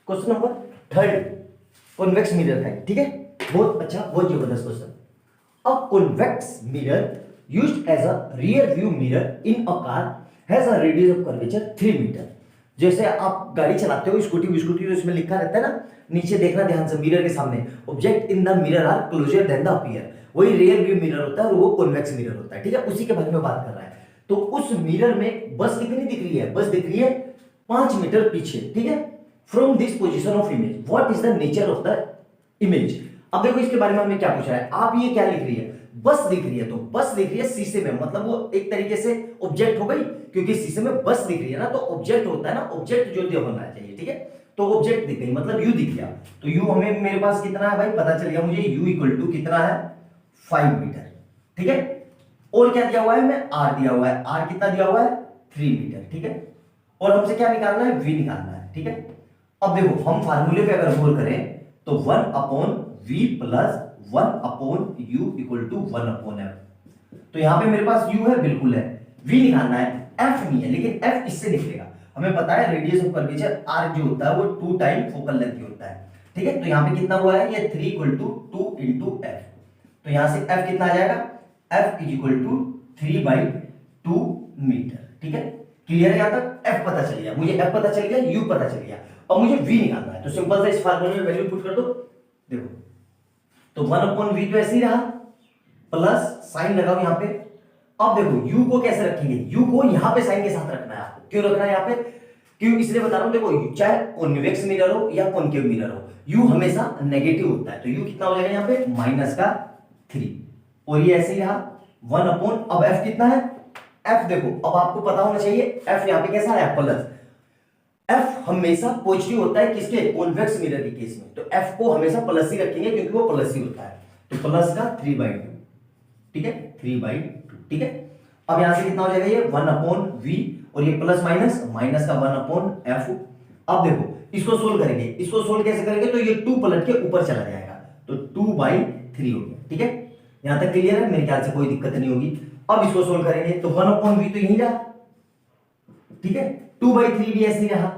Question number 3 convex mirror है, ठीक है। बहुत अच्छा, बहुत जबरदस्त question. A convex mirror used as a rear view mirror in a car has a radius of curvature 3 metre. जैसे आप गाड़ी चलाते हो, स्कूटी तो इसमें लिखा रहता है ना, नीचे देखना ध्यान से मिरर के सामने, object in the mirror are closer than the appear. वही रियर व्यू मिरर होता है और वो कॉन्वेक्स मिरर होता है, ठीक है। उसी के बारे में बात कर रहा है। तो उस मिरर में बस कितनी दिख रही है? बस दिख रही है 5 मीटर पीछे, ठीक है। From this position of image what is the nature of the image. अब देखो इसके बारे में हमें क्या पूछा है। आप ये क्या लिख रही है? बस दिख रही है, तो बस दिख रही है शीशे में, मतलब वो एक तरीके से ऑब्जेक्ट हो गई, क्योंकि शीशे में बस दिख रही है ना, तो ऑब्जेक्ट होता है ना, ऑब्जेक्ट जो दिया होना चाहिए, ठीक है। तो ऑब्जेक्ट दिख गई, मतलब यू दिख गया। तो यू हमें, मेरे पास कितना है भाई, पता चल गया मुझे। यू इक्वल टू कितना है? 5 मीटर, ठीक है। और क्या दिया हुआ है? मैं आर दिया हुआ है। आर कितना दिया हुआ है? 3 मीटर, ठीक है। और हमसे क्या निकालना है? वी निकालना है, ठीक है। अब देखो हम फार्मूले पे अगर गौर करें तो 1 upon V plus 1 upon U equal to 1 upon F. तो यहां पे मेरे पास यू है, बिल्कुल है। वी निकालना है, एफ नहीं है, लेकिन एफ इससे निकलेगा। हमें पता है रेडियस ऑफ कर्वेचर आर जो होता है वो 2 टाइम फोकल लेंथ होता है, ठीक है। तो यहां पे कितना हुआ है? ये 3 इक्वल टू 2 इंटू एफ। तो यहां से एफ कितना आ जाएगा? F is equal to 3/2 metre, ठीक है। क्लियर है? यहां तक एफ पता चल गया मुझे, एफ पता चल गया, यू पता चल गया। अब मुझे वी निकालना है, तो सिंपल सा इस फार्मूले में वैल्यू पुट कर दो। देखो तो 1 अपॉन वी तो ऐसे ही रहा, प्लस साइन लगाओ यहां पे। अब देखो यू को कैसे रखेंगे? यू को यहां पे साइन के साथ रखना है आपको। क्यों रखना है यहां पे? क्यों इसलिए बता रहा हूं। देखो चाहे कॉन्वेक्स मिरर हो या कॉनकेव मिरर हो, यू हमेशा नेगेटिव होता है। तो यू कितना हो जाएगा यहां पे? -3। और ये ऐसे ही रहा 1 अपॉन, अब एफ कितना है? एफ देखो अब आपको पता होना चाहिए, एफ यहां पे कैसा है? प्लस। एफ हमेशा पॉजिटिव होता है किसके? कॉन्वेक्स मिरर के केस में। तो एफ को हमेशा प्लस ही रखेंगे क्योंकि वो प्लस ही होता है। तो प्लस का 3/2, ठीक है, 3/2, ठीक है। अब यहां से कितना हो जाएगा? ये 1 अपॉन वी, और ये प्लस माइनस, माइनस का 1 अपॉन एफ। अब देखो इसको सोल्व करेंगे। इसको सोल्व कैसे करेंगे? तो ये 2 पलट के ऊपर चला जाएगा, तो 2/3 हो गया, ठीक है। यहां तक क्लियर है? मेरे ख्याल से कोई दिक्कत नहीं होगी। अब इसको सोल्व करेंगे तो 1 अपॉन वी तो यही रहा, ठीक है। 2/3 भी ऐसे ही रहा।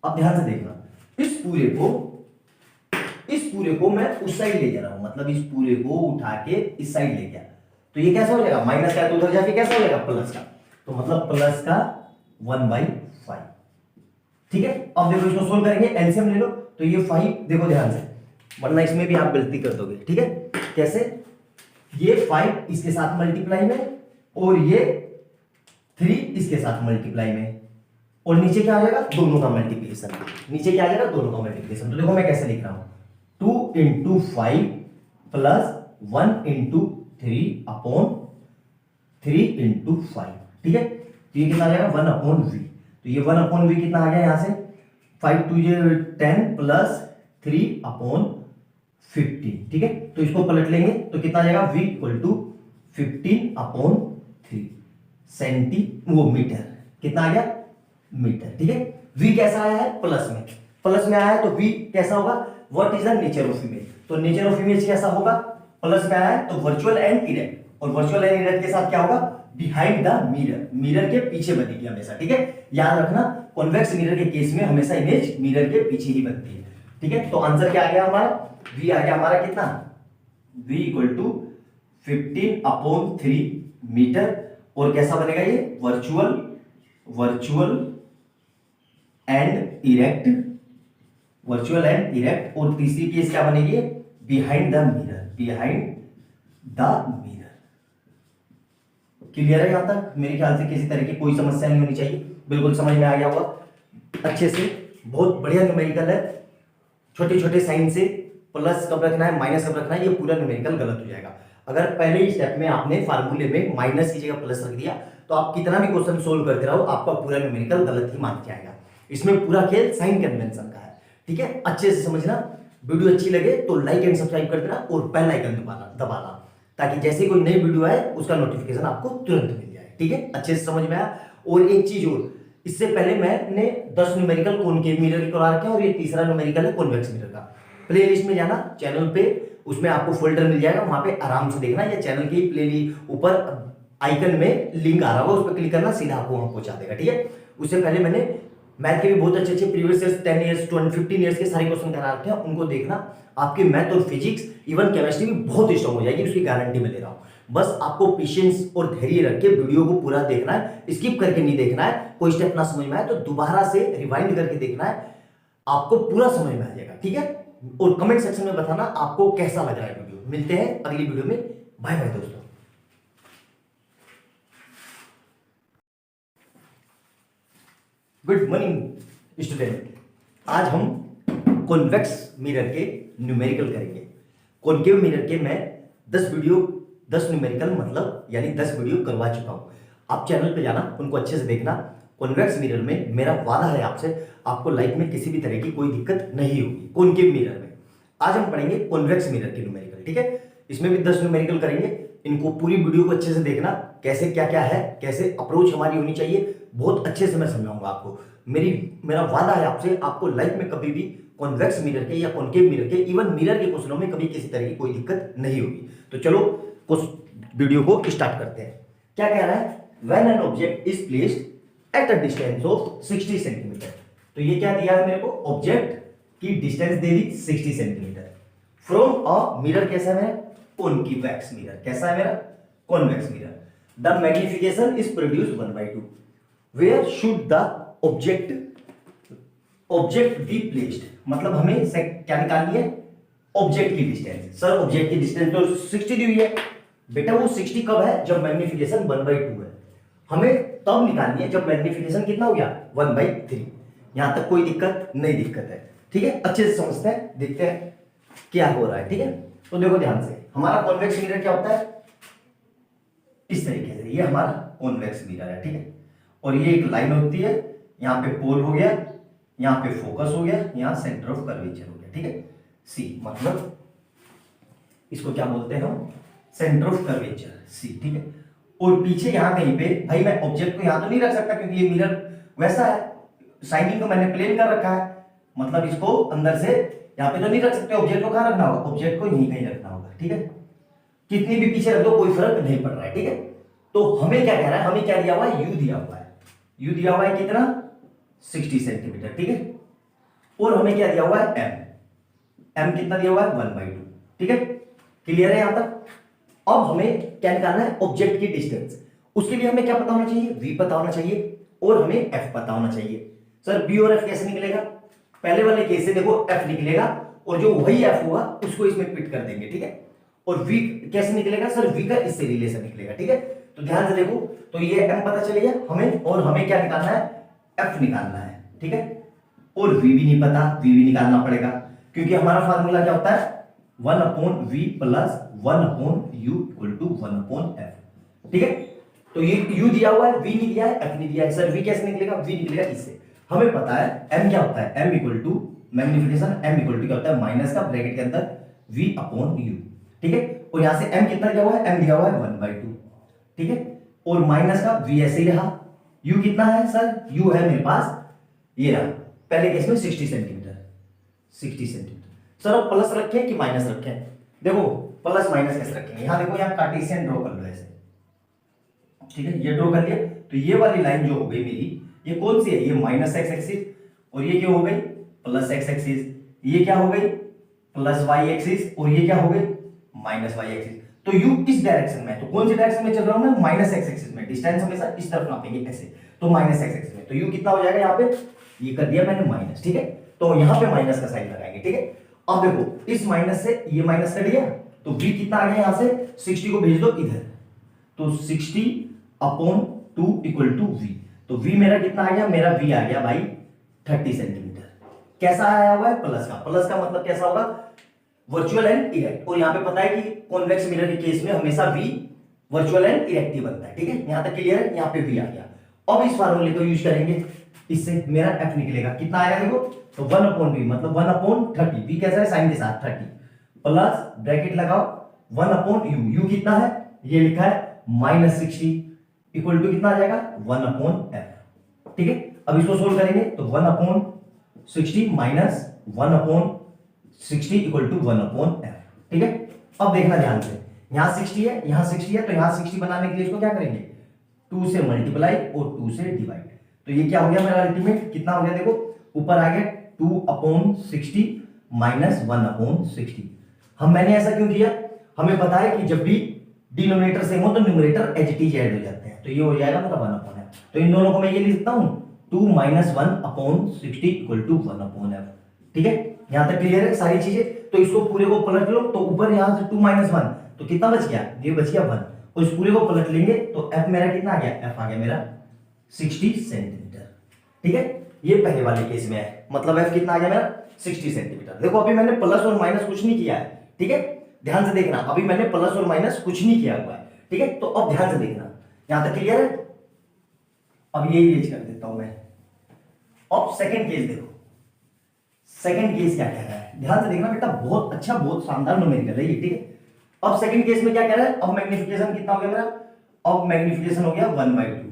अब ध्यान से देखना, इस पूरे को मैं उस साइड ले जा रहा हूं, मतलब इस पूरे को उठा के इस साइड ले गया। तो ये कैसा हो जाएगा? माइनस का, तो उधर जाके कैसा हो जाएगा? प्लस का। तो मतलब प्लस का 1/5, ठीक है। अब देखो इसको सोल्व करेंगे, एलसीएम ले लो। तो ये 5 देखो ध्यान से, वरना इसमें भी आप गलती कर दोगे, ठीक है। कैसे? ये 5 इसके साथ मल्टीप्लाई में, और ये 3 इसके साथ मल्टीप्लाई में, और नीचे क्या आ जाएगा? दोनों का मल्टीप्लिकेशन। नीचे क्या आ जाएगा? दोनों का मल्टीप्लिकेशन। तो देखो मैं कैसे लिख रहा हूं, 2 into 5 plus 1 into 3 upon 3 into 5, ठीक है। तो ये कितना आ जाएगा? 1 अपॉन वी। तो ये 1 अपॉन वी कितना आ गया यहां से? 5 2 10 प्लस 3 अपॉन 15, ठीक है। तो इसको पलट लेंगे तो कितना आ जाएगा? v equal to 15 upon 3 metre. कितना आ गया? मीटर, ठीक है। v कैसा आया है? प्लस में, प्लस में आया है, तो v कैसा होगा? What is the nature of image. तो नेचर ऑफ इमेज कैसा होगा? प्लस में आया है तो वर्चुअल एंड इरेक्ट, और वर्चुअल एंड इरेक्ट के साथ क्या होगा? बिहाइंड द मिरर, मिरर के पीछे बनेगी हमेशा, ठीक है। याद रखना कॉन्वेक्स मिरर के केस में हमेशा इमेज मिरर के पीछे ही बनती है, ठीक है। तो आंसर क्या आ गया हमारा? v आ गया हमारा कितना? v equal to 15 upon 3 metre. और कैसा बनेगा ये? Virtual and erect, virtual and erect. और तीसरी केस क्या बनेगी? Behind the mirror, behind the mirror. Clear है यहां तक? मेरे ख्याल से किसी तरह की कोई समस्या नहीं होनी चाहिए, बिल्कुल समझ में आ गया होगा अच्छे से। बहुत बढ़िया न्यूमेरिकल है, छोटे छोटे साइन से प्लस कब रखना है, माइनस कब रखना है, ये पूरा न्यूमेरिकल गलत हो जाएगा। अगर पहले ही स्टेप में आपने फार्मूले में माइनस की जगह प्लस रख दिया तो आप कितना भी क्वेश्चन सोल्व करते रहो, आपका पूरा न्यूमेरिकल गलत ही मान जाएगा। इसमें पूरा खेल साइन कन्वेंशन का है, ठीक है। अच्छे से समझना। वीडियो अच्छी लगे तो लाइक एंड सब्सक्राइब कर देना, और बेल आइकन दबाना, ताकि जैसे कोई नई वीडियो आए उसका नोटिफिकेशन आपको तुरंत मिल जाए, ठीक है। अच्छे से समझ में आया? और एक चीज और, इससे पहले मैंने 10 न्यूमेरिकल कॉनकेव मिरर के करा रखे हैं, और ये तीसरा न्यूमेरिकल है कॉन्वेक्स मिरर का। प्लेलिस्ट में जाना, चैनल पे, उसमें आपको फोल्डर मिल जाएगा, वहां पे आराम से देखना। या चैनल की प्लेलिस्ट ऊपर आइकन में लिंक आ रहा होगा, उस पर क्लिक करना, सीधा आपको वहां पहुंचा देगा, ठीक है। उससे पहले मैंने मैथ के भी बहुत अच्छे अच्छे प्रीवियस ईयर्स 10 ईयर्स 20 15 ईयर्स के सारे क्वेश्चन करा रखे हैं, उनको देखना। आपके मैथ और फिजिक्स इवन केमिस्ट्री भी बहुत स्ट्रांग हो जाएगी, उसकी गारंटी मैं ले रहा हूं। बस आपको पेशेंस और धैर्य रख के वीडियो को पूरा देखना है, स्किप करके नहीं देखना है। कोई स्टेप ना समझ में आए तो दोबारा से रिवाइंड करके देखना है, आपको पूरा समझ में आ जाएगा, ठीक है। और कमेंट सेक्शन में बताना आपको कैसा लग रहा है वीडियो। मिलते हैं अगली वीडियो में, बाय बाय दोस्तों। गुड मॉर्निंग स्टूडेंट, आज हम कॉन्वेक्स मिरर के न्यूमेरिकल करेंगे। कॉनकेव मिरर के मैं 10 न्यूमेरिकल मतलब यानी 10 वीडियो करवा चुका हूं। आप चैनल पे जाना, उनको अच्छे से देखना। कॉन्वेक्स मिरर में मेरा वादा है आपसे, आपको लाइफ में किसी भी तरह की कोई दिक्कत नहीं होगी कॉनकेव मिरर में। आज हम पढ़ेंगे कॉन्वेक्स मिरर के न्यूमेरिकल, ठीक है। इसमें भी 10 न्यूमेरिकल करेंगे। इनको पूरी वीडियो को अच्छे से देखना, कैसे क्या क्या है, कैसे अप्रोच हमारी होनी चाहिए, बहुत अच्छे से मैं समझाऊंगा आपको। मेरा वादा है आपसे, आपको लाइफ में कभी भी कॉन्वेक्स मिरर के या कॉनकेव मिरर के इवन मिरर के क्वेश्चनों में कभी किसी तरह की कोई दिक्कत नहीं होगी। तो चलो कुछ वीडियो को स्टार्ट करते हैं। क्या कह रहा है, when an object is placed at a distance of 60 centimetre. तो ये क्या दिया है मेरे को, ऑब्जेक्ट की डिस्टेंस दे दी 60 सेंटीमीटर फ्रॉम अ मिरर। कैसा है मेरा, कॉन्वेक्स मिरर। कैसा है मेरा, convex mirror. The magnification is produced 1/2। Where should the object be placed, मतलब हमें क्या निकालनी है, ऑब्जेक्ट की डिस्टेंस। सर ऑब्जेक्ट की डिस्टेंस तो 60 दी हुई है बेटा, वो 60 कब है, जब मैग्निफिकेशन 1/2 है। हमें तब निकालनी है जब मैग्निफिकेशन कितना हो गया, 1/3। यहां तक कोई दिक्कत नहीं, दिक्कत है, ठीक है। अच्छे से समझते हैं, देखते हैं क्या हो रहा है, ठीक है। तो देखो ध्यान से, हमारा कॉन्वेक्स मिरर क्या होता है, इस तरीके से। ये हमारा कॉन्वेक्स मिरर है, ठीक है। और ये एक लाइन होती है, यहां पे पोल हो गया, यहां पे फोकस हो गया, यहां सेंटर ऑफ कर्वेचर हो गया, ठीक है। सी मतलब इसको क्या बोलते हैं हम, सेंटर ऑफ कर्वेचर, सी, ठीक है। और पीछे यहां कहीं पे, भाई मैं ऑब्जेक्ट को यहां तो नहीं रख सकता क्योंकि ये मिरर वैसा है, शाइनिंग को मैंने प्लेन कर रखा है, मतलब इसको अंदर से यहां पे तो नहीं रख सकते। ऑब्जेक्ट को कहां रखना होगा, ऑब्जेक्ट को यहीं कहीं रखना होगा, ठीक है। कितनी भी पीछे रख दो कोई फर्क नहीं पड़ रहा है, ठीक है। तो हमें क्या कह रहा है, हमें क्या दिया हुआ है, यू दिया हुआ है। यू दिया हुआ है कितना, 60 सेंटीमीटर, ठीक है। और हमें क्या दिया हुआ है, एम। एम कितना दिया हुआ है, 1/2, ठीक है। क्लियर है यहां तक। अब हमें क्या निकालना है, ऑब्जेक्ट की डिस्टेंस। उसके लिए हमें क्या पता होना चाहिए, वी पता होना चाहिए और हमें एफ पता होना चाहिए। सर बी और एफ कैसे निकलेगा, पहले वाले केस से देखो एफ निकलेगा और जो वही एफ होगा उसको इसमें फिट कर देंगे, ठीक है। और वी कैसे निकलेगा, सर वी का इससे रिलेशन निकलेगा, ठीक है। तो ध्यान से देखो, तो ये एम पता चल गया हमें, और हमें क्या निकालना है, एफ निकालना है, ठीक है। और वी भी नहीं पता, वी भी निकालना पड़ेगा क्योंकि हमारा फार्मूला क्या होता है, 1/v plus 1/u equal to 1/f, ठीक है। तो ये u दिया हुआ है, v नहीं दिया है, f नहीं दिया है। सर v कैसे निकलेगा, v निकलेगा इससे। हमें पता है m क्या होता है, m equal to magnification, m equal to क्या होता है, माइनस का ब्रैकेट के अंदर v/u, ठीक है। और यहां से m कितना दिया हुआ है, m दिया हुआ है 1/2, ठीक है। और माइनस का v ऐसे ही रहा। u कितना है सर, u है मेरे पास, ये रहा पहले केस में 60 सेंटीमीटर, 60 सेंटीमीटर। सर अब प्लस रखें कि माइनस रखें, देखो प्लस माइनस कैसे रखेंगे, यहां देखो, यहां कार्टेशियन ड्रॉ कर लो ऐसे, ठीक है। ये ड्रॉ कर लिया, तो ये वाली लाइन जो हो गई मेरी, ये कौन सी है, ये माइनस एक्स एक्सिस, और ये क्या हो गई, प्लस एक्स एक्सिस। ये क्या हो गई, प्लस वाई एक्सिस, और ये क्या हो गई, माइनस वाई एक्सिस। तो यू इस डायरेक्शन में, तो कौन सी डायरेक्शन में चल रहा हूं मैं, माइनस एक्स एक्सिस में। डिस्टेंस हमेशा इस तरफ नापेंगे ऐसे, तो माइनस एक्स एक्सिस में। तो यू कितना हो जाएगा यहाँ पे, ये कर दिया मैंने माइनस, ठीक है। तो यहाँ पे माइनस का साइन लगाएंगे, ठीक है। अब देखो इस माइनस से ये माइनस कट गया, तो v कितना आ गया, यहां से 60 को भेज दो इधर, तो 60/2 इक्वल टू v। तो v मेरा कितना आ गया, मेरा v आ गया भाई 30 सेंटीमीटर। कैसा आया हुआ है, प्लस का। प्लस का मतलब कैसा होगा, वर्चुअल एंड इरेक्ट। और यहां पे पता है कि कॉन्वेक्स मिरर के केस में हमेशा v वर्चुअल एंड इरेक्ट ही बनता है, ठीक है। यहां तक क्लियर है, यहां पे v आ गया। अब इस फार्मूले को यूज करेंगे, इससे मेरा f निकलेगा, कितना आएगा देखो, तो 1/v मतलब 1/30। v कैसा है, साइन के साथ 30, प्लस ब्रैकेट लगाओ 1/u। u कितना है, ये लिखा है -60 इक्वल टू कितना आ जाएगा, 1/f, ठीक है। अब इसको सोल्व करेंगे तो 1/60 माइनस 1/60 इक्वल टू 1/f, ठीक है। अब देखना ध्यान से, यहां 60 है, यहां 60 है, तो यहां 60 बनाने के लिए इसको क्या करेंगे, 2 से मल्टीप्लाई और 2 से डिवाइड। तो ये क्या हो गया मेरा अल्टीमेट, कितना हो गया देखो, ऊपर आ गया 2/60 माइनस 1/60। हम मैंने ऐसा क्यों किया, हमें पता है कि जब भी डिनोमिनेटर सेम हो तो numerator as it is add हो जाते हैं, तो ये हो जाएगा मेरा 1/f। तो इन दोनों को मैं ये लिख सकता हूं 2 माइनस 1/60 इक्वल टू 1/f। ठीक है, यहां तक क्लियर है सारी चीजें। तो इसको पूरे को पलट लो, तो ऊपर यहां से 2 माइनस 1 तो कितना बच गया, ये बच गया 1, और इस पूरे को पलट लेंगे तो f मेरा कितना आ गया, f आ गया मेरा 60 सेंटीमीटर। ठीक है, ये पहले वाले केस में है, मतलब f कितना आ गया मेरा 60 सेंटीमीटर। देखो अभी मैंने प्लस और माइनस कुछ नहीं किया है, ठीक है, ध्यान से देखना, अभी मैंने प्लस और माइनस कुछ नहीं किया हुआ है, ठीक है। तो अब ध्यान से देखना, यहां तक क्लियर है। अब ये इरेज कर देता हूं मैं। अब सेकंड केस देखो, सेकंड केस क्या कह रहा है, ध्यान से देखना बेटा, बहुत अच्छा बहुत शानदार न्यूमेरिकल है ये, ठीक है। अब सेकंड केस में क्या कह रहा है, अब मैग्निफिकेशन कितना हो गया मेरा, अब मैग्निफिकेशन हो गया 1/2।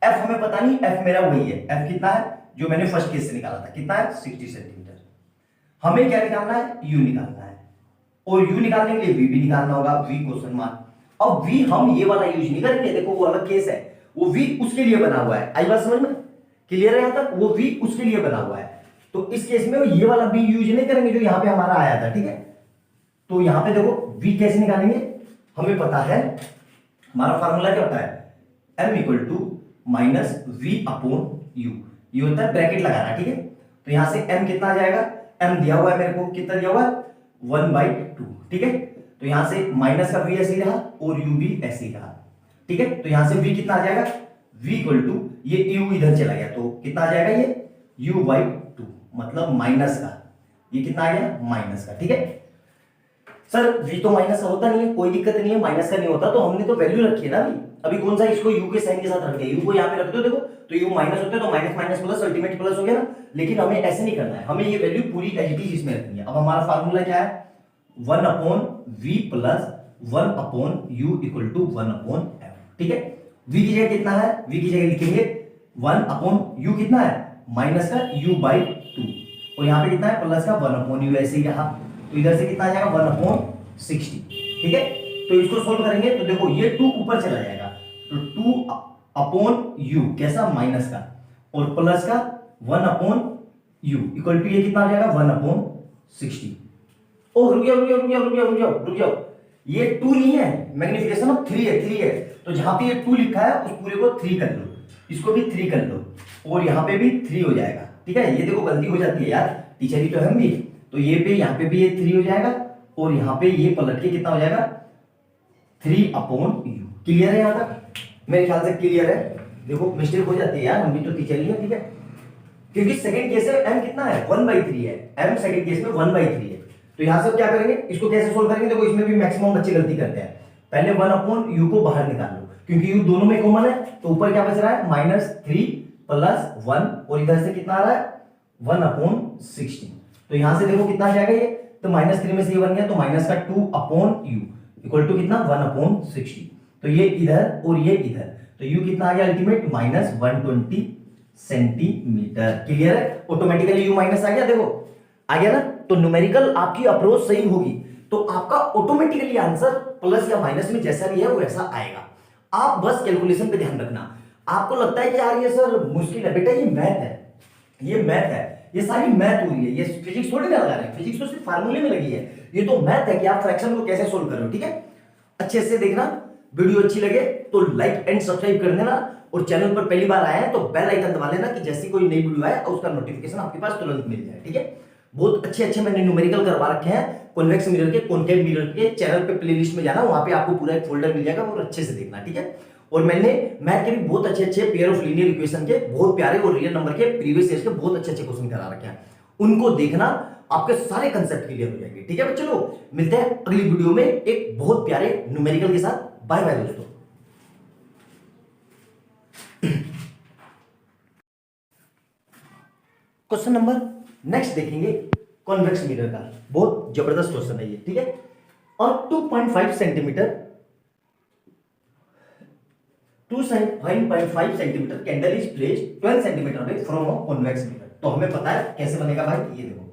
f हमें पता नहीं, f मेरा वही है, f कितना है जो मैंने फर्स्ट केस से निकाला था, कितना है 60 सेंटीमीटर। हमें क्या निकालना है, u निकालना है, और u निकालने के लिए v भी निकालना होगा, v क्वेश्चन मार्क। अब v हम ये वाला यूज नहीं करेंगे, देखो वो अलग केस है, वो v उसके लिए बना हुआ है, आई बात समझ में, क्लियर है यहां तक, वो v उसके लिए बना हुआ है। तो इस केस में ये वाला v यूज नहीं करेंगे जो यहां पे हमारा आया था, ठीक है। तो यहां पे देखो v कैसे निकालेंगे, हमें पता है हमारा फार्मूला क्या होता है, m equal to minus v upon u, ये होता है ब्रैकेट लगाना, ठीक है। तो यहां से m कितना आ जाएगा, m दिया हुआ है मेरे को, कितना दिया हुआ है 1/2, ठीक है। तो यहां से माइनस का v ऐसे ही रहा और u भी ऐसे ही रहा, ठीक है। तो यहां से v कितना आ जाएगा, v इक्वल टू ये u इधर चला गया तो कितना आ जाएगा ये u/2, मतलब माइनस का, ये कितना आ गया माइनस का, ठीक है। सर v तो माइनस का होता नहीं है, कोई दिक्कत नहीं है, माइनस का नहीं होता, तो हमने तो वैल्यू रखी है ना अभी कौन सा इसको u के साइन के साथ रख दिया, u को यहाँ पे रख दो, देखो तो u माइनस होते तो minus minus plus ultimate plus हो गया ना। लेकिन हमें ऐसे नहीं करना है, हमें ये वैल्यू पूरी एज इट इज इसमें रखनी है। अब हमारा फार्मूला क्या है, 1/v plus 1/u equal to 1/f, ठीक है। v की जगह कितना है, v की जगह लिखेंगे 1/u कितना है माइनस का u/2, और यहाँ पे कितना है प्लस का 1/u, ऐसे ही रहा। तो इधर से कितना आ जाएगा 1/60, ठीक है। तो इसको सोल्व करेंगे तो देखो ये 2 ऊपर चला जाएगा, तो 2/u कैसा माइनस का, और प्लस का 1/u इक्वल टू ये कितना आ जाएगा 1/60। ओ रुक जाओ, ये 2 नहीं है, मैग्निफिकेशन ऑफ 3 है, 3 है। तो जहां पे ये 2 लिखा है उस पूरे को 3 कर लो, इसको भी 3 कर लो, और यहाँ पे भी 3 हो जाएगा, ठीक है। ये देखो गलती हो जाती है यार, टीचर ही तो हम भी, तो ये पे यहाँ पे भी ये 3 हो जाएगा, और यहाँ पे ये पलट के कितना हो जाएगा 3/u। क्लियर है यहाँ तक, मेरे ख्याल से क्लियर है। देखो मिस्टेक हो जाती है यार, हम भी तो टीचर ही है, ठीक है। क्योंकि सेकंड केस में m कितना है 1/3 है, m सेकंड केस में 1/3 है। तो यहां से क्या करेंगे, इसको कैसे सोल्व करेंगे, देखो इसमें भी मैक्सिमम बच्चे गलती करते हैं, पहले 1/u को बाहर निकाल लो, क्योंकि u दोनों में कॉमन है, तो ऊपर क्या बच रहा है -3 + 1, और इधर से कितना आ रहा है 1/60। तो यहां से देखो कितना आ जाएगा ये, तो -3 में से ये बन गया, तो माइनस का 2/u इक्वल टू कितना 1/60। तो ये इधर और ये इधर, तो u कितना आ गया अल्टीमेट -120 सेंटीमीटर। क्लियर है, ऑटोमेटिकली u माइनस आ गया, देखो आ गया ना। तो न्यूमेरिकल आपकी अप्रोच सही होगी तो आपका ऑटोमेटिकली आंसर प्लस या माइनस में जैसा भी है वैसा आएगा। आप बस कैलकुलेशन पे ध्यान रखना। आपको लगता है कि यार ये सर मुश्किल है, बेटा ये मैथ है, ये मैथ है, ये सारी मैथ हो रही है, ये फिजिक्स थोड़ी ना लगा रहे हैं, फिजिक्स तो सिर्फ फार्मूले में लगी है, ये तो मैथ है कि आप फ्रैक्शन को कैसे सोल्व कर रहे हो, ठीक है। अच्छे से देखना, वीडियो अच्छी लगे तो लाइक एंड सब्सक्राइब कर देना, और चैनल पर पहली बार आए हैं तो बेल आइकन दबा लेना कि जैसी कोई नई वीडियो आए उसका नोटिफिकेशन आपके पास तुरंत मिल जाए, ठीक है। बहुत अच्छे मैंने न्यूमेरिकल करवा रखे हैं, कॉन्वेक्स मिरर के, कॉनकेव मिरर के। चैनल पे प्लेलिस्ट में जाना, वहां पे आपको पूरा एक फोल्डर मिल जाएगा, और अच्छे से देखना, ठीक है। और मैंने मैथ के भी बहुत अच्छे पेयर ऑफ लीनियर इक्वेशन के बहुत प्यारे और रियल नंबर के प्रीवियस ईयर के बहुत अच्छे क्वेश्चन करा रखे हैं, उनको देखना, आपके सारे कंसेप्ट क्लियर हो जाएंगे, ठीक है। चलो मिलते हैं अगली वीडियो में एक बहुत प्यारे न्यूमेरिकल के साथ। बाय बाय दोस्तों। क्वेश्चन नंबर नेक्स्ट देखेंगे कॉन्वेक्स मिरर का, बहुत जबरदस्त क्वेश्चन है ये, ठीक है। और 2.5 centimetre 2.5 centimetre candle is placed 12 centimetre away from a convex mirror. तो हमें पता है कैसे बनेगा भाई, ये देखो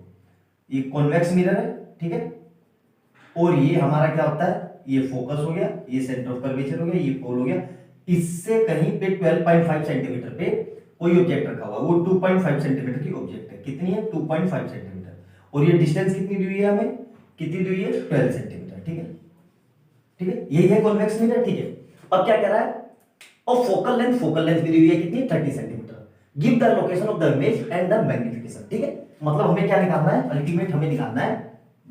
ये कॉन्वेक्स मिरर है, ठीक है, और ये हमारा क्या होता है, ये फोकस हो गया, ये सेंटर ऑफ कर्वेचर हो गया, ये पोल हो गया, इससे कहीं पे 12.5 सेंटीमीटर पे कोई ऑब्जेक्ट रखा हुआ, वो 2.5 सेंटीमीटर की ऑब्जेक्ट है, कितनी है 2.5 सेंटीमीटर, और ये डिस्टेंस कितनी दी हुई है हमें, कितनी दी हुई है 12 सेंटीमीटर, ठीक है, ठीक है, यही है कॉन्वेक्स मिरर, ठीक है। अब क्या कह रहा है, और फोकल लेंथ भी दी हुई है कितनी 30 centimetre, give the location of the image and the magnification, ठीक है, मतलब हमें क्या निकालना है, अल्टीमेट हमें निकालना है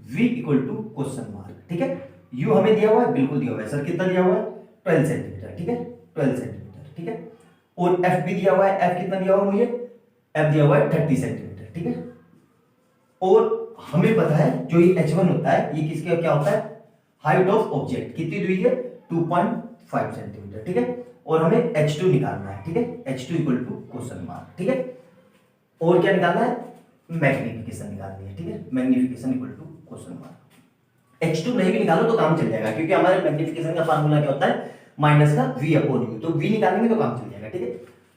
v equal to question mark, ठीक है, u हमें दिया हुआ है, बिल्कुल दिया हुआ है सर, कितना दिया हुआ है 12 सेंटीमीटर, ठीक है 12 सेंटीमीटर, ठीक है, और f भी दिया हुआ है, f कितना दिया हुआ है मुझे, f दिया हुआ है 30 सेंटीमीटर, ठीक है, और हमें पता है जो ये h1 होता है ये किसके क्या होता है, हाइट ऑफ ऑब्जेक्ट, कितनी दी हुई है 2.5 सेंटीमीटर, ठीक है, और हमें h2 निकालना है, ठीक है, h2 equal to question mark, ठीक है, और क्या निकालना है, मैग्निफिकेशन निकालनी है, ठीक है, magnification equal to question mark. h2 नहीं भी निकालो तो काम चल जाएगा, क्योंकि हमारे मैग्निफिकेशन का फार्मूला क्या होता है, माइनस का v अपॉन u, तो v निकालेंगे तो काम चल जाएगा, ठीक है।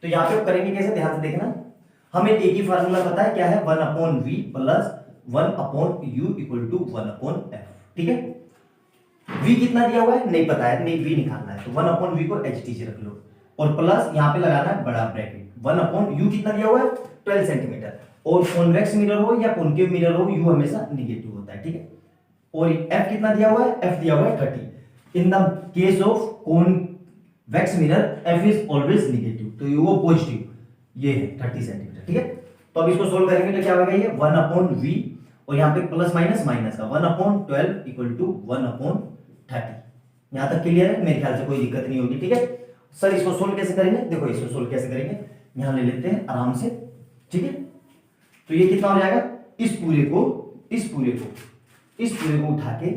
तो यहाँ पे करेंगे कैसे, ध्यान से देखना, हमें एक ही फार्मूला पता है, क्या है 1 upon v plus 1 upon u equal to 1 upon f, ठीक है। v कितना दिया हुआ है नहीं पता है, नहीं v निकालना है, तो 1 अपॉन v को h टीचे रख लो, और प्लस यहाँ पे लगाना है बड़ा ब्रैकेट, 1 अपॉन u कितना दिया हुआ है 12 सेंटीमीटर, और कॉन्वेक्स मिरर हो या कॉनकेव मिरर हो u हमेशा नेगेटिव होता है, ठीक है, और f कितना दिया हुआ है, f दिया हुआ है 30, in the case of convex mirror f is always negative, तो ये वो पॉजिटिव, ये है 30 सेंटीमीटर, ठीक है। तो अब इसको सोल्व करेंगे तो क्या होगा, ये 1 अपॉन v, और यहाँ पे प्लस माइनस माइनस का 1 अपॉन 12 इक्वल टू 1 अपॉन 30, यहाँ तक क्लियर है, मेरे ख्याल से कोई दिक्कत नहीं होगी, ठीक है। सर इसको सोल्व कैसे करेंगे, देखो इसको सोल्व कैसे करेंगे, यहाँ ले लेते हैं आराम से, ठीक है, तो ये कितना हो जाएगा, इस पूरे को उठा के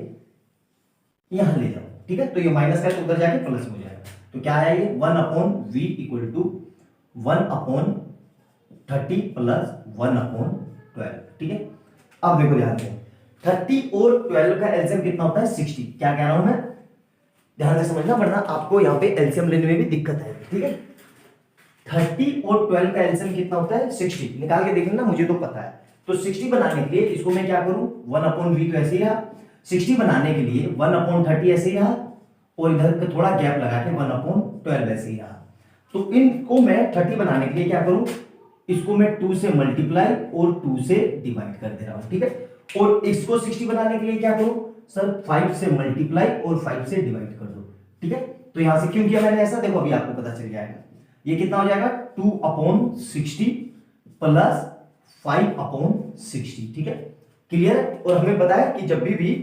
यहां ले जाओ, ठीक है, तो ये माइनस का उधर जाके प्लस हो जाएगा, तो क्या है ये 1 upon v equal to 1 upon 30 plus 1 upon 12, ठीक है। अब देखो ध्यान से 30 और 12 का एलसीएम कितना होता है 60, क्या कह रहा हूं मैं, ध्यान से समझना, वरना आपको यहाँ पे एलसीएम लेने में भी दिक्कत है, ठीक है। 30 और 12 का एलसीएम कितना होता है 60, निकाल के देखना, मुझे तो पता है, तो 60 बनाने के लिए इसको मैं क्या करूं, 1 अपॉन v तो ऐसे ही रहा, 60 बनाने के लिए 1 अपॉन 30 ऐसे ही रहा, और इधर का थोड़ा गैप लगा के 1 अपॉन 12 ऐसे ही रहा, तो इनको मैं 30 बनाने के लिए क्या करूं, इसको मैं 2 से मल्टीप्लाई और 2 से डिवाइड कर दे रहा हूं, ठीक है, और इसको 60 बनाने के लिए क्या करूं सर, 5 से मल्टीप्लाई और 5 से डिवाइड कर दो, ठीक है। तो यहां से क्यों किया मैंने ऐसा, देखो अभी आपको पता चल जाएगा, ये कितना हो जाएगा 2 अपॉन 60 प्लस 5 अपॉन 60, ठीक है, क्लियर है। और हमें पता है कि जब भी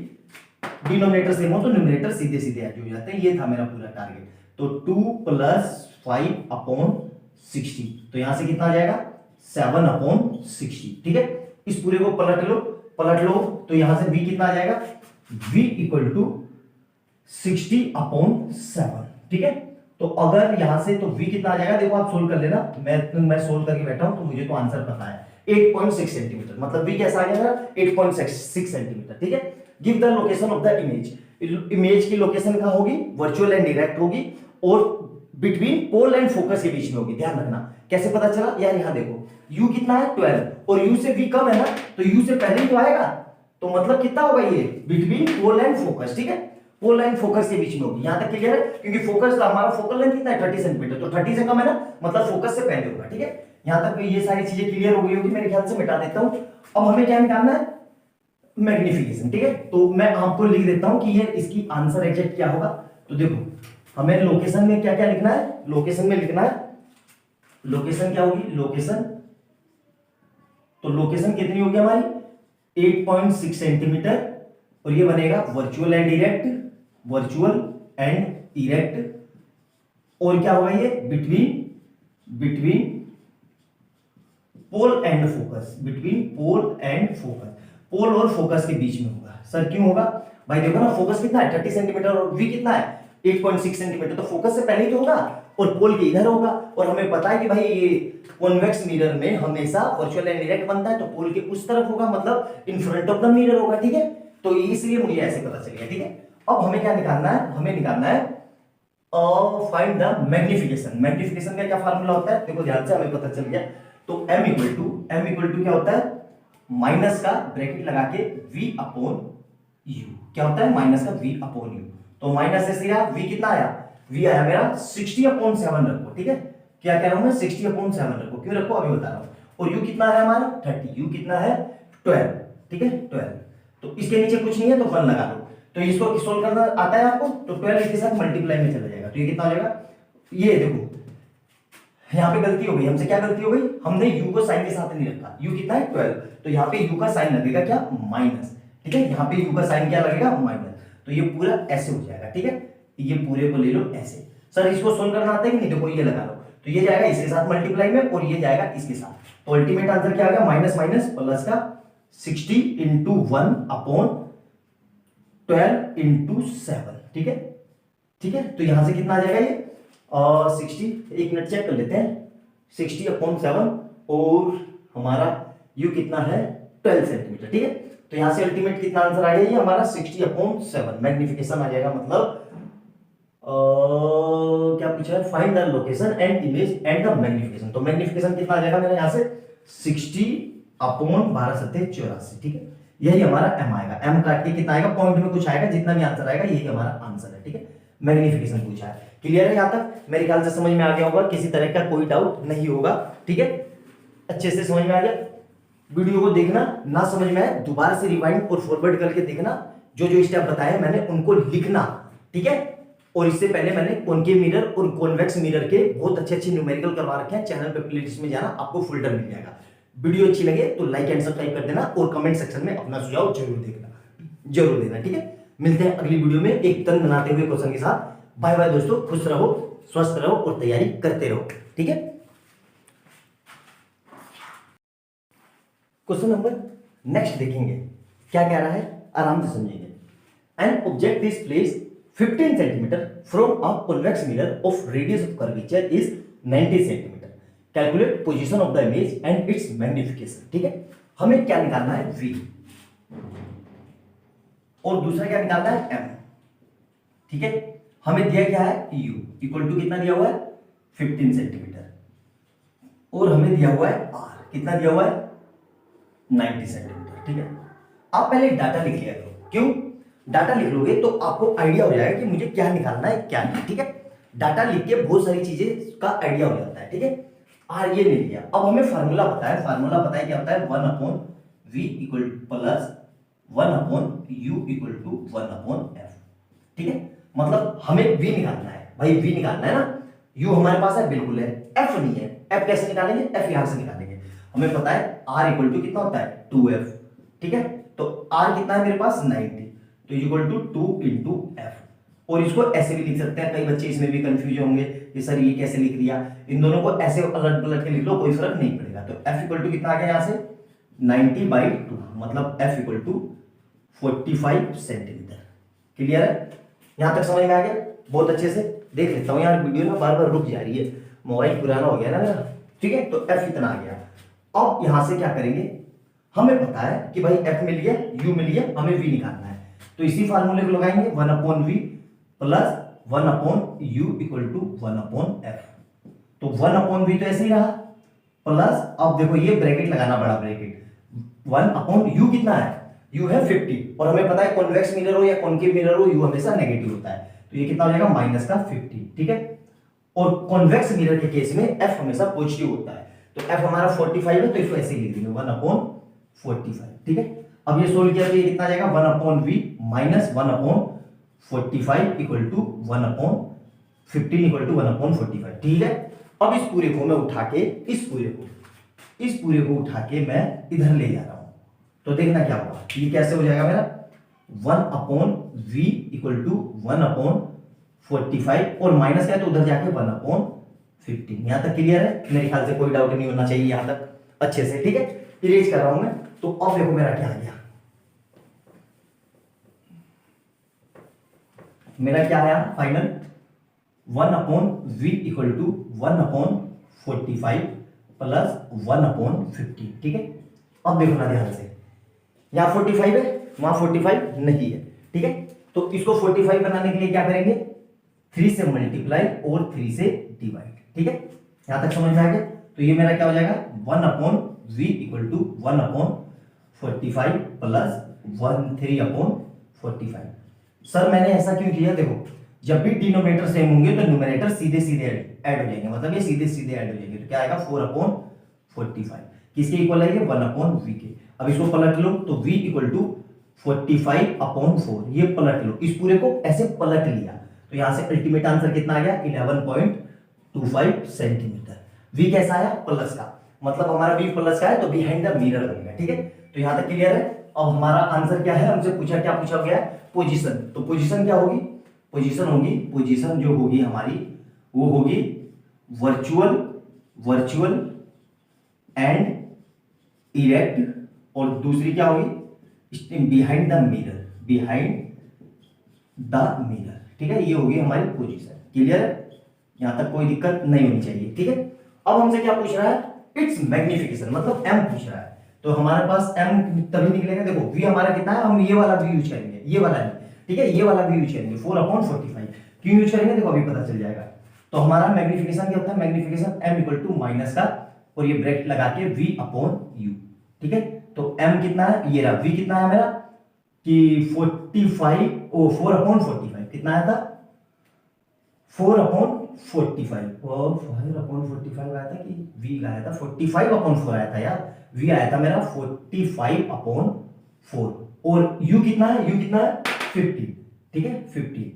डिनोमिनेटर सेम हो तो न्यूमरेटर सीधे सीधे ऐड हो जाते हैं, ये था मेरा पूरा टारगेट, तो 2 प्लस 5 अपॉन 60, तो यहां से कितना आ जाएगा 7 अपॉन 60, ठीक है। इस पूरे को पलट लो तो यहां से v कितना आ जाएगा, v इक्वल टू 60 अपॉन 7, ठीक है। तो अगर यहां से तो v कितना आ जाएगा, देखो आप सोल्व कर लेना, मैं सोल्व करके बैठा हूं तो मुझे तो आंसर पता है 8.6 सेंटीमीटर, मतलब v कैसा आ गया 8.6 सेंटीमीटर, ठीक है। Give the location of the image की लोकेशन कहां होगी, वर्चुअल एंड डायरेक्ट होगी, और बिटवीन पोल एंड फोकस के बीच में होगी, ध्यान रखना। कैसे पता चला यार, यहां देखो u कितना है 12 और u से v कम है ना, तो u से पहले ही तो आएगा, तो मतलब कितना होगा ये बिटवीन पोल एंड फोकस, ठीक है, पोल एंड फोकस के बीच में होगी, यहां तक क्लियर है, क्योंकि फोकस का हमारा फोकल लेंथ कितना है 30 सेंटीमीटर, तो 30 से कम है ना, मतलब फोकस से पहले होगा, ठीक है। यहां तक ये सारी चीजें क्लियर हो गई होगी मेरे ख्याल से, मिटा देता हूं। अब हमें क्या निकालना है, मैग्निफिकेशन, ठीक है, तो मैं आपको लिख देता हूं कि ये इसकी आंसर एग्जैक्ट क्या होगा। तो देखो हमें लोकेशन में क्या क्या लिखना है, लोकेशन में लिखना है, लोकेशन क्या होगी, लोकेशन, तो लोकेशन कितनी होगी हमारी 8.6 सेंटीमीटर, और ये बनेगा virtual and erect, virtual and erect, और क्या होगा ये between pole and focus, between pole and focus, pole और फोकस के बीच में होगा। सर क्यों होगा भाई, देखो ना फोकस कितना है 30 सेंटीमीटर और v कितना है 8.6 सेंटीमीटर, तो फोकस से पहले ही तो होगा और पोल के इधर होगा, और हमें पता है कि भाई ये कॉन्वेक्स मिरर में हमेशा वर्चुअल एंड डायरेक्ट बनता है, तो पोल के उस तरफ होगा, मतलब in front of the mirror होगा, ठीक है, तो इसलिए मुझे ऐसे पता चल गया, ठीक है। अब हमें क्या निकालना है, हमें निकालना है फाइंड द मैग्निफिकेशन। मैग्निफिकेशन का क्या फार्मूला होता है, देखो ध्यान से, हमें पता चल गया, तो m इक्वल टू क्या होता है, माइनस का ब्रैकेट लगा के v अपॉन u, क्या होता है माइनस का v अपॉन u, तो माइनस ऐसे आया, v कितना आया, v आया मेरा 60 अपॉन 7 रखो, ठीक है, क्या कह रहा हूं मैं 60 अपॉन 7 रखो, क्यों रखो अभी बता रहा हूँ। और u कितना है हमारा 30, u कितना है 12, ठीक है 12। तो इसके नीचे कुछ नहीं है तो 1 लगा लो। तो इसको सोल्व करना आता है आपको, तो 12 इसके साथ मल्टीप्लाई में चला जाएगा, तो ये कितना हो जाएगा, ये देखो यहाँ पे गलती हो गई हमसे, क्या गलती हो गई, हमने u को साइन के साथ नहीं रखा, u कितना है 12, तो यहाँ पे u का साइन लगेगा क्या माइनस, ठीक है, यहाँ पे u का साइन क्या लगेगा माइनस, तो ये पूरा ऐसे हो जाएगा, ठीक है, ये पूरे को ले लो ऐसे। सर इसको सोल्व करना आता है कि नहीं, देखो ये लगा लो, तो ये जाएगा इसके साथ मल्टीप्लाई में और ये जाएगा इसके साथ, तो अल्टीमेट आंसर क्या आ गया माइनस माइनस प्लस का 60 इंटू 1 अपॉन 12 इंटू 7, ठीक है, ठीक है, तो यहां से कितना आ जाएगा ये 60, एक मिनट चेक कर लेते हैं, 60 अपॉन 7 और हमारा u कितना है 12 सेंटीमीटर, ठीक है, तो यहां से अल्टीमेट कितना आंसर आ गया ये हमारा 60 अपॉन 7, मैग्निफिकेशन आ जाएगा, मतलब क्या पूछा है, find the location and image and the magnification, तो मैग्निफिकेशन कितना आ जाएगा मेरा यहां से 60 अपॉन 12 सत्ते 84, ठीक है, यही हमारा m आएगा, m काट के कितना आएगा, पॉइंट में कुछ आएगा, जितना भी आंसर आएगा यही हमारा आंसर है, ठीक है, मैग्निफिकेशन पूछा है। क्लियर है यहां तक, मेरे ख्याल से समझ में आ गया होगा, किसी तरह का कोई डाउट नहीं होगा, ठीक है, अच्छे से समझ में आ गया। वीडियो को देखना, ना समझ में आए दोबारा से रिवाइंड और फॉरवर्ड करके देखना, जो जो स्टेप बताए मैंने उनको लिखना, ठीक है, और इससे पहले मैंने कॉनकेव मिरर और कॉन्वेक्स मिरर के बहुत अच्छे अच्छे न्यूमेरिकल करवा रखे हैं, चैनल पे प्लेलिस्ट में जाना, आपको फोल्डर मिल जाएगा। वीडियो अच्छी लगे तो लाइक एंड सब्सक्राइब कर देना और कमेंट सेक्शन में अपना सुझाव जरूर देना, ठीक है। मिलते हैं अगली वीडियो में एक तन बनाते हुए क्वेश्चन के साथ। बाय बाय दोस्तों, खुश रहो, स्वस्थ रहो और तैयारी करते रहो, ठीक है। क्वेश्चन नंबर नेक्स्ट देखेंगे, क्या कह रहा है, आराम से समझेंगे। N object is placed 15 centimetre from a convex mirror of radius of curvature is 90 centimetre, calculate position of the image and it's magnification, ठीक है। हमें क्या निकालना है v और दूसरा क्या निकालना है m, ठीक है। हमें दिया क्या है u इक्वल टू कितना दिया हुआ है 15 सेंटीमीटर और हमें दिया हुआ है r कितना दिया हुआ है 90 सेंटीमीटर, ठीक है। आप पहले डाटा लिख लिया करो, क्यों, डाटा लिख लोगे तो आपको आइडिया हो जाएगा कि मुझे क्या निकालना है क्या नहीं, ठीक है। डाटा लिख के बहुत सारी चीजें का आइडिया हो जाता है, ठीक है। आर ये ले लिया, अब हमें फार्मूला पता है, फार्मूला पता है क्या होता है 1 upon v equal plus 1 upon u equal to 1 upon f, ठीक है। मतलब हमें v निकालना है भाई, v निकालना है ना, u हमारे पास है बिल्कुल है, f नहीं है, f कैसे निकालेंगे, f यहां से निकालेंगे। हमें पता है r इक्वल टू कितना होता है 2f, ठीक है, तो r कितना है मेरे पास 90, तो इक्वल टू 2 इंटू एफ, और इसको ऐसे भी लिख सकते हैं, कई बच्चे इसमें भी कंफ्यूज होंगे कि सर ये कैसे लिख दिया, इन दोनों को ऐसे अलग पलट के लिख लो, कोई फर्क नहीं पड़ेगा। तो f इक्वल टू कितना आ गया यहाँ से 90/2, मतलब f equal to 45 centimetre. Clear है, यहां तक समझ में आ गया, बहुत अच्छे से देख लेता हूँ यार, वीडियो ना बार बार रुक जा रही है, मोबाइल पुराना हो गया ना मेरा, ठीक है। तो f इतना आ गया, अब यहां से क्या करेंगे, हमें पता है कि भाई f मिल गया, u मिल गया, हमें v निकालना है, तो इसी फार्मूले को लगाएंगे 1 upon v plus 1 upon u equal to 1 upon f, तो 1 अपॉन v तो ऐसे ही रहा, प्लस अब देखो ये ब्रैकेट लगाना, बड़ा ब्रैकेट, 1 अपॉन u कितना है, u है 50, और हमें पता है कॉन्वेक्स मिरर हो या कॉनकेव मिरर हो u हमेशा नेगेटिव होता है, तो ये कितना हो जाएगा माइनस का 50, ठीक है। और कॉन्वेक्स मिरर के केस में f हमेशा पॉजिटिव होता है, तो f हमारा 45 है, तो इसको ऐसे ही लिख देंगे 1 अपॉन 45, ठीक है। अब ये सोल्व किया तो ये कितना आ जाएगा 1 upon v minus 1 upon 45 equal to 1 upon 15 equal to 1 upon 45, ठीक है। अब इस पूरे को मैं उठा के इस पूरे को उठा के मैं इधर ले जा रहा हूं, तो देखना क्या होगा, ये कैसे हो जाएगा मेरा 1 upon v equal to 1 upon 45 और माइनस क्या है तो उधर जाके 1 अपॉन 15। यहां तक क्लियर है, मेरे ख्याल से कोई डाउट नहीं होना चाहिए यहां तक, अच्छे से, ठीक है। इरेज कर रहा हूं मैं, तो अब देखो मेरा क्या आ गया, मेरा क्या आया final 1 upon v equal to 1 upon 45 plus 1 upon 50, ठीक है। अब देखो ना ध्यान से, यहां 45 है, वहां 45 नहीं है, ठीक है, तो इसको 45 बनाने के लिए क्या करेंगे 3 से मल्टीप्लाई और 3 से डिवाइड, ठीक है। यहां तक समझ में आ गया, तो ये मेरा क्या हो जाएगा 1 upon v equal to 1 upon 45 plus 3 upon 45। Sir मैंने ऐसा क्यों किया, देखो जब भी डिनोमिनेटर सेम होंगे तो न्यूमरेटर सीधे सीधे ऐड हो जाएंगे, मतलब ये सीधे सीधे ऐड हो जाएंगे, तो क्या आएगा 4 अपॉन 45। किसके इक्वल है ये? 1/v के। अब इसको पलट लो तो v इक्वल टू 45/4, ये पलट लो, इस पूरे को ऐसे पलट लिया तो यहां से अल्टीमेट आंसर कितना आ गया? 11.25 सेंटीमीटर। v कैसा आया? प्लस का, मतलब हमारा v प्लस का है तो बिहाइंड द मिरर बनेगा। ठीक है, तो यहां तक क्लियर है। अब हमारा आंसर क्या है? हमसे क्या पूछा गया है? पोजीशन। तो पोजीशन क्या होगी? पोजीशन जो होगी हमारी वो होगी वर्चुअल एंड इरेक्ट, और दूसरी क्या होगी? Behind the mirror. ठीक है, ये होगी हमारी पोजीशन। क्लियर है? यहां तक कोई दिक्कत नहीं होनी चाहिए। ठीक है, अब हमसे क्या पूछ रहा है? इट्स मैग्निफिकेशन, मतलब m पूछ रहा है। तो हमारे पास m तभी निकलेगा, देखो v हमारा कितना है, हम ये वाला v यूज करेंगे, ये वाला नहीं। ठीक है, ये वाला v यूज करेंगे, 4/45। क्यों यूज करेंगे? देखो अभी पता चल जाएगा। तो हमारा मैग्निफिकेशन क्या होता है? Magnification m equal to minus का और ये ब्रैकेट लगा के v/u। ठीक है, तो m कितना है? ये रहा। v कितना है मेरा कि 4/45 कितना आया था? 4/45 और 5/45 आया था कि v आया था? 45/4 आया था यार। v आया था मेरा 45/4 और u कितना है? u कितना है? 50। ठीक है, 50।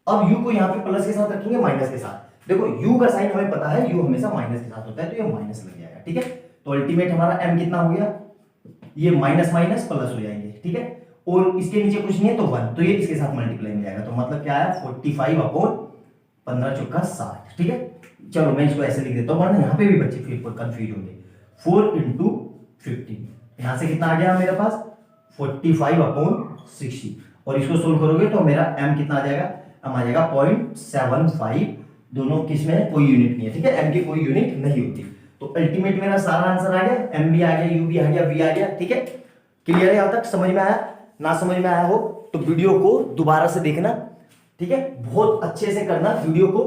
अब u को यहां पे प्लस के साथ रखेंगे माइनस के साथ। देखो u का साइन हमें पता है, u हमेशा माइनस के साथ होता है, तो ये माइनस लग जाएगा। ठीक है, तो अल्टीमेट हमारा m कितना हो गया? ये माइनस माइनस प्लस हो जाएंगे। ठीक है, और इसके नीचे कुछ नहीं है तो 1, तो ये इसके साथ मल्टीप्लाई में जाएगा। तो मतलब क्या है? 45/15 × 60। ठीक है, चलो मैं इसको ऐसे लिख देता हूं, वरना यहाँ पे भी बच्चे फिर कंफ्यूज होंगे। 4 × 15, यहां से कितना आ गया मेरे पास? 45/60, और इसको सोल्व करोगे तो मेरा m कितना आ जाएगा? m आ जाएगा 0.75। दोनों किस में? कोई यूनिट नहीं है। ठीक है, m की कोई यूनिट नहीं होती। तो अल्टीमेट मेरा सारा आंसर आ गया, m भी आ गया, u भी आ गया, v आ गया। ठीक है, क्लियर है? यहां तक समझ में आया? ना समझ में आया हो तो वीडियो को दोबारा से देखना। ठीक है, बहुत अच्छे से करना, वीडियो को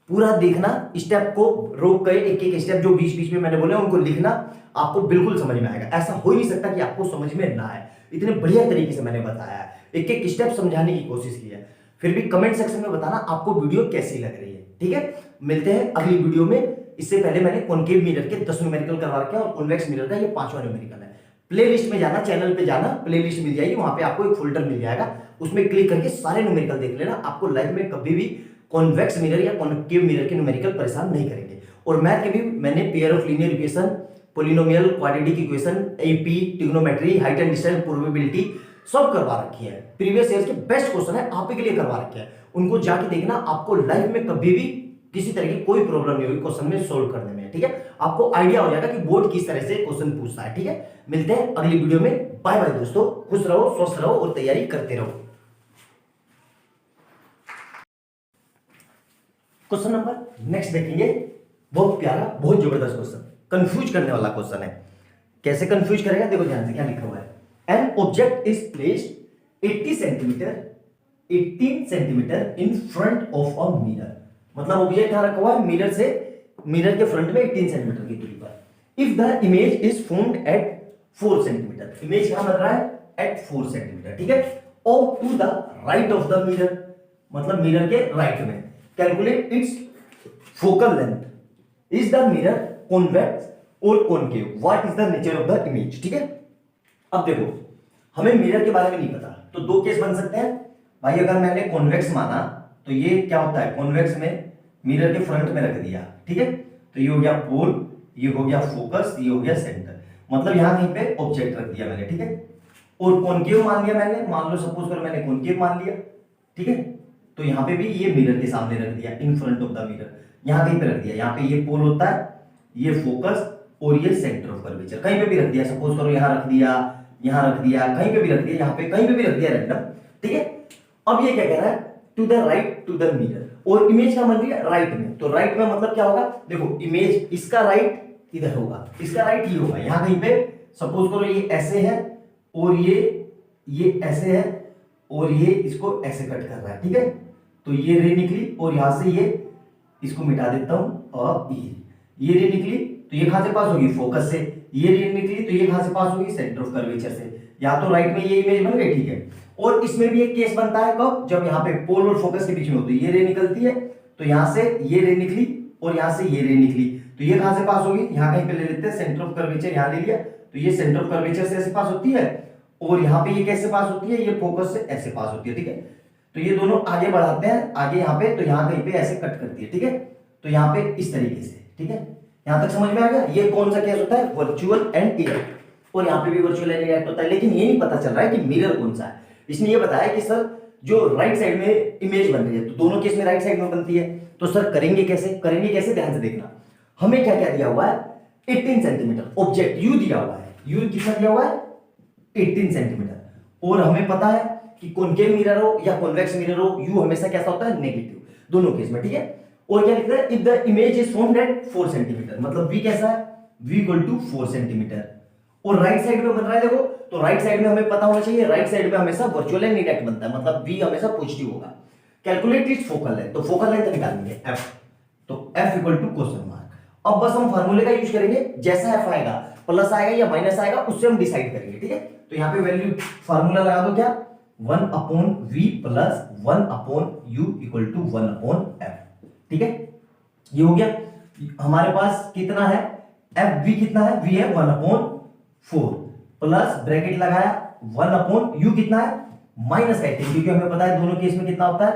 पूरा देखना, स्टेप को रोक कर एक एक स्टेप जो बीच बीच में मैंने बोले उनको लिखना, आपको बिल्कुल समझ में आएगा। ऐसा हो ही नहीं सकता कि आपको समझ में ना आए, इतने बढ़िया तरीके से मैंने बताया है, एक एक स्टेप समझाने की कोशिश की है। फिर भी कमेंट सेक्शन में बताना आपको वीडियो कैसी लग रही है। ठीक है, मिलते हैं अगली वीडियो में। इससे पहले मैंने कॉनकेव मिरर के 10 न्यूमेरिकल करवा रखे हैं और कॉन्वेक्स मिरर का ये 5वां न्यूमेरिकल है। प्लेलिस्ट में जाना, चैनल पे जाना, प्लेलिस्ट मिल जाएगी, वहां पे आपको एक फोल्डर मिल जाएगा, उसमें क्लिक करके सारे न्यूमेरिकल देख लेना। आपको लाइफ में कभी भी कॉन्वेक्स मिरर या कॉनकेव मिरर के न्यूमेरिकल परेशान नहीं करेंगे। और मैथ के भी मैंने pair of linear equation, polynomial, quadratic equation, AP, trigonometry, height and distance, probability सब करवा रखी है। प्रीवियस ईयर के बेस्ट क्वेश्चन है, आप के लिए करवा रखे हैं, उनको जाके देखना। आपको लाइफ में कभी भी किसी तरह की कोई प्रॉब्लम नहीं होगी क्वेश्चन में सोल्व करने में। ठीक है, आपको आइडिया हो जाएगा कि बोर्ड किस तरह से क्वेश्चन पूछता है। ठीक है, मिलते हैं अगली वीडियो में। बाय बाय दोस्तों, खुश रहो, स्वस्थ रहो और तैयारी करते रहो। क्वेश्चन नंबर नेक्स्ट देखेंगे, बहुत प्यारा, बहुत जबरदस्त क्वेश्चन, कंफ्यूज करने वाला क्वेश्चन है। कैसे कंफ्यूज करेगा? देखो ध्यान से क्या लिखा हुआ है। N object is placed 18 centimetre in front of a mirror. मतलब ऑब्जेक्ट यहां रखा हुआ है मिरर से, मिरर के फ्रंट में 18 सेंटीमीटर की दूरी पर। If the image is formed at 4 centimetre, image कहां बन रहा है? At 4 centimetre. ठीक है, और to the right of the mirror, मतलब मिरर के राइट में। Calculate its focal length. Is the mirror convex और concave? What is the nature of the image? ठीक है, अब देखो हमें मिरर के बारे में नहीं पता, तो दो केस बन सकते हैं भाई। अगर मैंने कॉन्वेक्स माना तो ये क्या होता है? कॉन्वेक्स में मिरर के फ्रंट में रख दिया। ठीक है, तो ये हो गया पोल, ये हो गया फोकस, ये हो गया सेंटर, मतलब यहां कहीं पे ऑब्जेक्ट रख दिया मैंने। ठीक है, और कॉनकेव मान लिया मैंने, मान लो सपोज करो मैंने कॉनकेव मान लिया। ठीक है, तो यहां पे भी ये मिरर के सामने रख दिया, in front of the mirror, यहां कहीं पे रख दिया। यहां पे ये पोल होता है, ये फोकस और ये सेंटर ऑफ कर्वेचर, कहीं पे भी रख दिया। सपोज करो यहां रख दिया, यहां रख दिया, कहीं पे भी रख दिया, यहां पे कहीं पे भी रख दिया रैंडम। ठीक है, अब ये क्या कह रहा है? To the right to the mirror, और इमेज क्या बन रही है? राइट में। तो राइट में मतलब क्या होगा? देखो इमेज इसका राइट इधर होगा, इसका राइट ये होगा, यहां कहीं पे सपोज करो ये ऐसे है और ये ऐसे है और ये इसको ऐसे कट कर रहा है। ठीक है, तो ये रे निकली और यहां से ये इसको मिटा देता हूं, और ये रे निकली तो ये कहां से पास होगी? फोकस से। ये रे निकली तो ये कहां से पास होगी? सेंटर ऑफ कर्वेचर से। या तो राइट में ये इमेज बन गई। ठीक है, और इसमें भी एक केस बनता है कब? जब यहाँ पे पोल और फोकस के बीच में होती है, ये रे निकलती है तो यहां से ये रे निकली और यहां से ये रे निकली, तो ये कहां से पास होगी, यहां कहीं पे ले लेते हैं, सेंटर ऑफ कर्वेचर यहां ले लिया, तो ये सेंटर ऑफ कर्वेचर से ऐसे पास होती है, और यहाँ पे ये कैसे पास होती है, ये फोकस से ऐसे पास होती है, ठीक है। तो ये दोनों आगे बढ़ाते हैं, आगे यहाँ पे, तो यहाँ कहीं पे ऐसे कट करती है, ठीक है। तो यहाँ पे इस तरीके से, ठीक है, यहां तक समझ में आ गया। ये कौन सा केस होता है, वर्चुअल एंड इरेक्ट, और यहाँ पे भी वर्चुअल एंड इरेक्ट होता है, लेकिन ये नहीं पता चल रहा है कि मिरर कौन सा है। इसने ये बताया कि सर जो राइट साइड में इमेज बन रही है, तो दोनों केस में राइट साइड में बनती है, तो सर करेंगे कैसे, करेंगे कैसे, ध्यान से देखना। हमें क्या क्या दिया हुआ है, 18 सेंटीमीटर ऑब्जेक्ट यू दिया हुआ है, यू कितना दिया हुआ है, 18 सेंटीमीटर, और हमें पता है कि कॉनकेव मिरर हो या कॉन्वेक्स मिरर हो, यू हमेशा कैसा होता है, नेगेटिव, दोनों केस में, ठीक है। और क्या लिखता है, if the image is formed at 4 centimetre, मतलब v कैसा है, v इक्वल टू 4 सेंटीमीटर, और राइट साइड में बन रहा है, देखो तो राइट साइड में हमें पता होना चाहिए, राइट साइड में हमेशा वर्चुअल एंड इरेक्ट बनता है, मतलब v हमेशा पॉजिटिव होगा। कैलकुलेट इट्स फोकल लेंथ, तो फोकल लेंथ निकालेंगे f, तो f equal to question mark. अब बस हम फार्मूले का यूज करेंगे, जैसा f आएगा, प्लस आएगा या माइनस आएगा, उससे हम डिसाइड करेंगे, ठीक है। तो यहाँ पे वैल्यू फार्मूला लगा दो, क्या, 1 upon v plus 1 upon u equal to 1 upon f, ठीक है। ये हो गया, हमारे पास कितना है, एफ v कितना है, v है 1 अपॉन 4 प्लस ब्रैकेट लगाया 1 अपॉन u कितना है, माइनस का 18, क्योंकि हमें पता है दोनों केस में कितना होता है,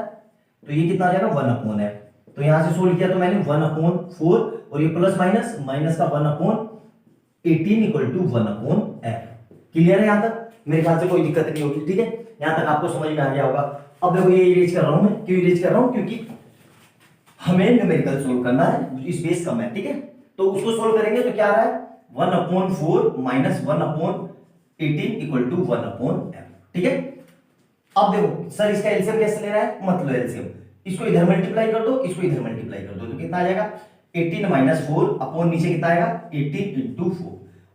तो ये कितना आ जाएगा 1 अपॉन f। तो यहां से सोल्व किया तो मैंने 1 अपॉन 4 और ये प्लस माइनस, माइनस का 1 upon 18 equal to 1 upon f। Clear है यहां तक, मेरे ख्याल से कोई दिक्कत नहीं होगी, ठीक है, यहां तक आपको समझ में आ गया होगा। अब देखो ये इरेज कर रहा हूं मैं, क्यों इरेज कर रहा हूं, क्योंकि हमें न्यूमेरिकल सोल्व करना है, स्पेस कम है, ठीक है। तो उसको सोल्व करेंगे तो क्या आ रहा है, 1 upon 4 minus 1 upon 18 equal to 1 upon f, ठीक है। अब देखो सर इसका एलसीएम कैसे ले रहा है, मत लो एलसीएम, इसको इधर मल्टीप्लाई कर दो, इसको इधर मल्टीप्लाई कर दो, तो कितना आ जाएगा 18 माइनस 4 अपॉन नीचे कितना आएगा 18 इंटू 4,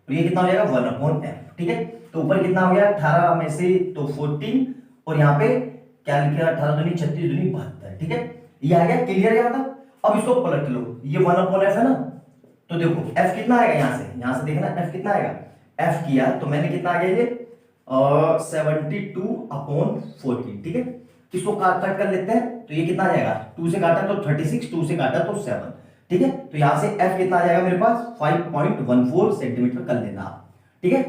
और ये कितना हो जाएगा 1 अपॉन f, ठीक है। तो ऊपर कितना हो गया 18 में से तो 14, और यहाँ पे क्या लिखा 18 दूनी 36 दूनी 72, ठीक है, ये आ गया। क्लियर है यहाँ तक। अब इसको पलट लो, ये 1 अपॉन f है ना, तो देखो f कितना आएगा, यहाँ से देखना f कितना आएगा, f किया तो मैंने कितना आ गया ये 72 अपॉन 14, ठीक है। इसको कट कर लेते हैं, तो ये कितना आ जाएगा, 2 से काटा तो 36, 2 से काटा तो 7, ठीक है। तो यहां से f कितना आ जाएगा मेरे पास 5.14 सेंटीमीटर कर लेना आप, ठीक है।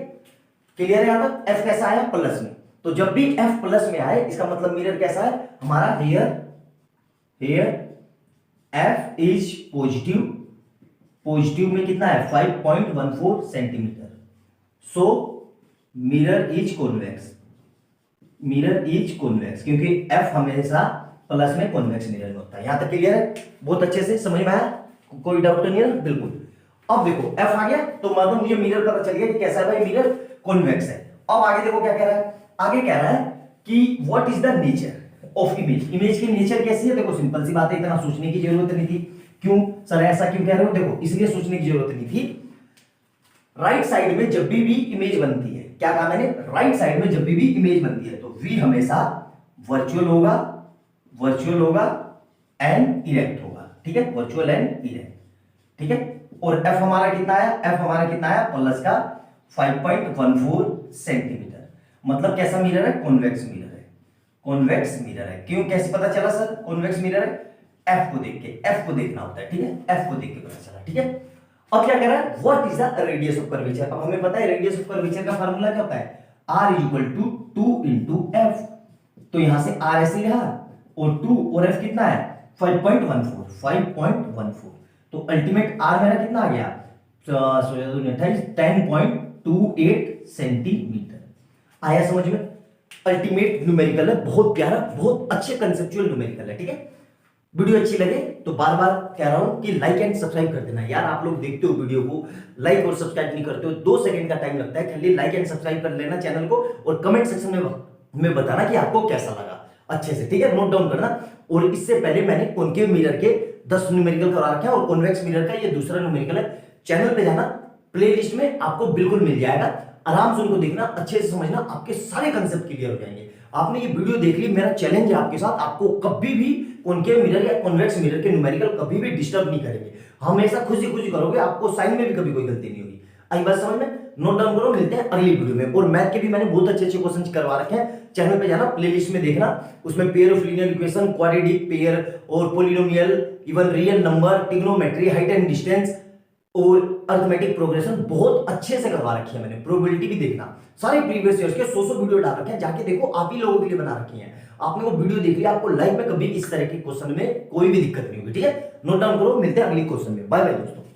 क्लियर है यहां तक। f कैसा आया, प्लस में, तो जब भी f प्लस में आए इसका मतलब मिरर कैसा है हमारा, here f is positive, positive में कितना है 5.14 centimetre, so mirror is convex, mirror is convex, क्योंकि f हमेशा प्लस में कॉन्वेक्स मिरर में होता है। यहां तक क्लियर है, बहुत अच्छे से समझ में आया, कोई डाउट नहीं है, बिल्कुल। अब देखो f आ गया तो मतलब मुझे मिरर पता चल गया कि कैसा है भाई, मिरर कॉन्वेक्स है। अब आगे देखो क्या कह रहा है, आगे कह रहा है कि what is the nature of image, image की नेचर कैसी है। देखो सिंपल सी बात है, इतना सोचने की जरूरत नहीं थी। क्यों सर ऐसा क्यों कह रहे हो, देखो इसलिए सोचने की जरूरत नहीं थी। राइट साइड में जब भी इमेज बनती है, क्या कहा मैंने, राइट साइड में जब भी इमेज बनती है तो v हमेशा वर्चुअल होगा एंड इरेक्ट होगा, ठीक है, वर्चुअल एंड इरेक्ट, ठीक है। और f हमारा कितना आया, f हमारा कितना आया प्लस का 5.14 सेंटीमीटर, मतलब कैसा मिरर है, कॉन्वेक्स मिरर है, कॉन्वेक्स मिरर है। क्यों, कैसे पता चला सर कॉन्वेक्स मिरर है, f को देख के, f को देखना होता है, ठीक है, f को देख के पता चला, ठीक है। अब क्या कह रहा है, what is the radius of curvature. अब हमें पता है रेडियस ऑफ कर्वेचर का फार्मूला क्या होता है, r equal to 2 into f, तो यहां से r ऐसे लिखा और 2 और f कितना है 5.14, तो अल्टीमेट r मेरा कितना आ गया 10.28 सेंटीमीटर। आया समझ में, अल्टीमेट न्यूमेरिकल है, बहुत प्यारा, बहुत अच्छे कंसेप्चुअल न्यूमेरिकल है, ठीक है। वीडियो अच्छी लगे तो बार बार कह रहा हूं कि लाइक एंड सब्सक्राइब कर देना यार। आप लोग देखते हो वीडियो को, लाइक और सब्सक्राइब नहीं करते हो, 2 सेकंड का टाइम लगता है, खाली लाइक एंड सब्सक्राइब कर लेना चैनल को, और कमेंट सेक्शन में बताना कि आपको कैसा लगा अच्छे से, ठीक है, नोट डाउन करना। और इससे पहले मैंने कॉनकेव मिरर के 10 न्यूमेरिकल करा रखे हैं, और कॉन्वेक्स मिरर का ये दूसरा न्यूमेरिकल है। चैनल पे जाना, प्लेलिस्ट में आपको बिल्कुल मिल जाएगा, आराम से उनको देखना, अच्छे से समझना, आपके सारे कंसेप्ट क्लियर हो जाएंगे। आपने ये वीडियो देख ली, मेरा चैलेंज है आपके साथ, आपको कभी भी कॉनकेव मिरर या कॉन्वेक्स मिरर के न्यूमेरिकल कभी भी डिस्टर्ब नहीं करेंगे, हमेशा खुशी खुशी करोगे, आपको साइन में भी कभी कोई गलती नहीं होगी। आई बात समझ में, नोट डाउन करो, मिलते हैं अगली वीडियो में। और मैथ के भी मैंने बहुत अच्छे अच्छे क्वेश्चन करवा रखे हैं, चैनल पे जाना, प्लेलिस्ट में देखना, उसमें pair of linear equation, quadratic pair और polynomial, even real number, trigonometry, height and distance, और अर्थमेटिक प्रोग्रेशन बहुत अच्छे से करवा रखी है मैंने, प्रोबेबिलिटी भी देखना, सारे प्रीवियस ईयर्स के 100 वीडियो डाल रखे हैं, जाके देखो, आप ही लोगों के लिए बना रखी हैं। आपने वो वीडियो देख लिया, आपको लाइफ में कभी इस तरह के क्वेश्चन में कोई भी दिक्कत नहीं होगी। ठीक है, नोट डाउन करो, मिलते हैं अगली क्वेश्चन में। बाय बाय दोस्तों।